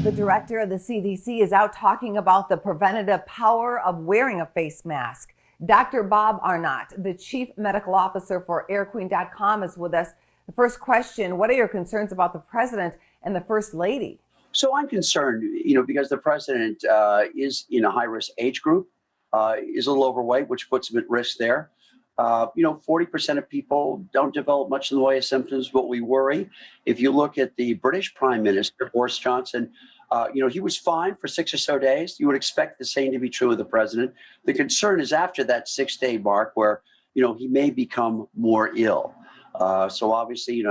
The director of the CDC is out talking about the preventative power of wearing a face mask. Dr. Bob Arnot, the chief medical officer for airqueen.com, is with us. The first question, what are your concerns about the president and the first lady? So I'm concerned, because the president is in a high-risk age group, is a little overweight, which puts him at risk there. 40% of people don't develop much in the way of symptoms, but we worry. If you look at the British Prime Minister, Boris Johnson, he was fine for 6 or so days. You would expect the same to be true of the president. The concern is after that 6-day mark where, he may become more ill. So obviously,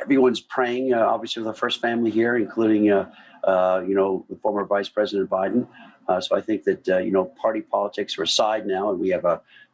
everyone's praying, obviously, for the first family here, including, the former Vice President Biden. So I think that, party politics are aside now, and we have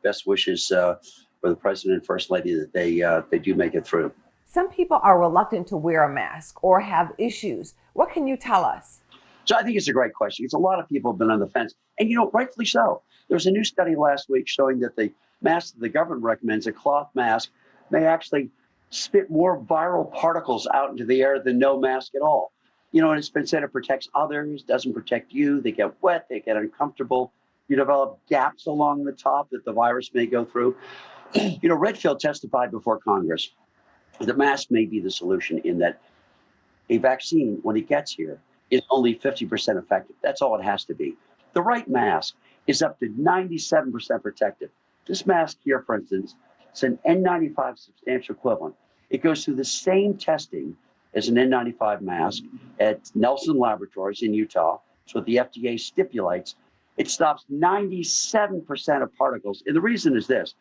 best wishes for the president and first lady that they do make it through. Some people are reluctant to wear a mask or have issues. What can you tell us? So I think it's a great question. It's a lot of people have been on the fence, and, rightfully so. There was a new study last week showing that the mask that the government recommends, a cloth mask, may actually spit more viral particles out into the air than no mask at all. And it's been said it protects others, doesn't protect you. They get wet, they get uncomfortable. You develop gaps along the top that the virus may go through. Redfield testified before Congress that mask may be the solution in that a vaccine, when it gets here, is only 50% effective. That's all it has to be. The right mask is up to 97% protective. This mask here, for instance, it's an N95 substantial equivalent. It goes through the same testing as an N95 mask at Nelson Laboratories in Utah. So what the FDA stipulates, it stops 97% of particles. And the reason is this: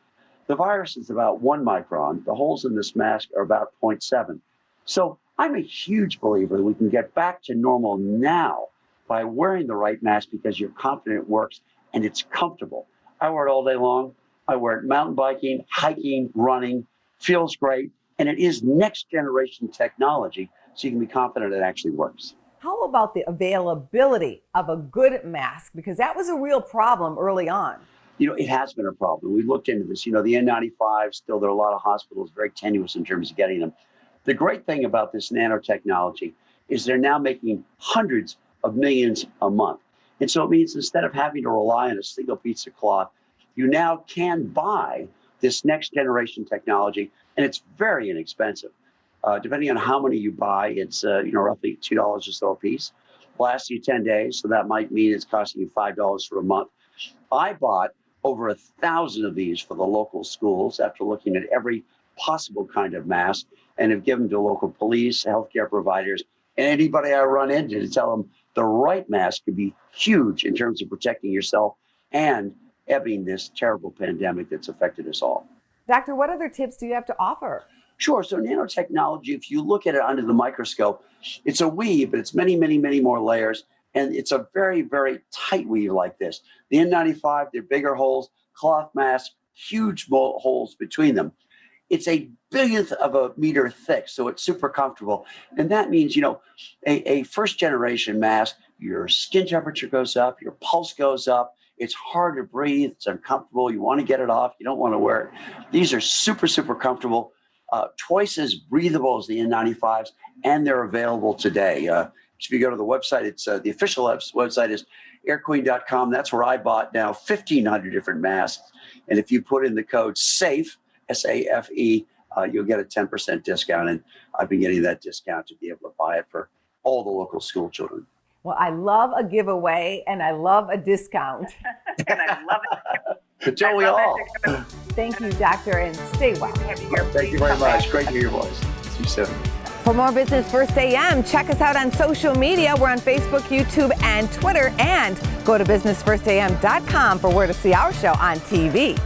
the virus is about 1 micron. The holes in this mask are about 0.7. So I'm a huge believer that we can get back to normal now by wearing the right mask because you're confident it works and it's comfortable. I wear it all day long. I wear it mountain biking, hiking, running, feels great. And it is next generation technology, so you can be confident it actually works. How about the availability of a good mask? Because that was a real problem early on. It has been a problem. We looked into this. The N95, still there are a lot of hospitals very tenuous in terms of getting them. The great thing about this nanotechnology is they're now making hundreds of millions a month. And so it means instead of having to rely on a single piece of cloth, you now can buy this next generation technology, and it's very inexpensive. Depending on how many you buy, it's roughly $2 or so a piece. Lasts you 10 days, so that might mean it's costing you $5 for a month. I bought over 1,000 of these for the local schools after looking at every possible kind of mask, and have given to local police, healthcare providers, and anybody I run into to tell them the right mask could be huge in terms of protecting yourself and ebbing this terrible pandemic that's affected us all. Doctor, what other tips do you have to offer? Sure. So nanotechnology, if you look at it under the microscope, it's a weave, but it's many, many, many more layers. And it's a very, very tight weave like this. The N95, they're bigger holes, cloth masks, huge holes between them. It's a billionth of a meter thick, so it's super comfortable. And that means, a first generation mask, your skin temperature goes up, your pulse goes up. It's hard to breathe. It's uncomfortable. You want to get it off. You don't want to wear it. These are super, super comfortable, twice as breathable as the N95s, and they're available today. If you go to the website, it's the official website is airqueen.com. That's where I bought now 1,500 different masks. And if you put in the code SAFE, SAFE, you'll get a 10% discount. And I've been getting that discount to be able to buy it for all the local school children. Well, I love a giveaway and I love a discount. And I love it. Don't we all? Thank you, doctor, and stay well. Thank you very much. Great to hear your voice. See you soon. For more Business First AM, check us out on social media. We're on Facebook, YouTube, and Twitter. And go to businessfirstam.com for where to see our show on TV.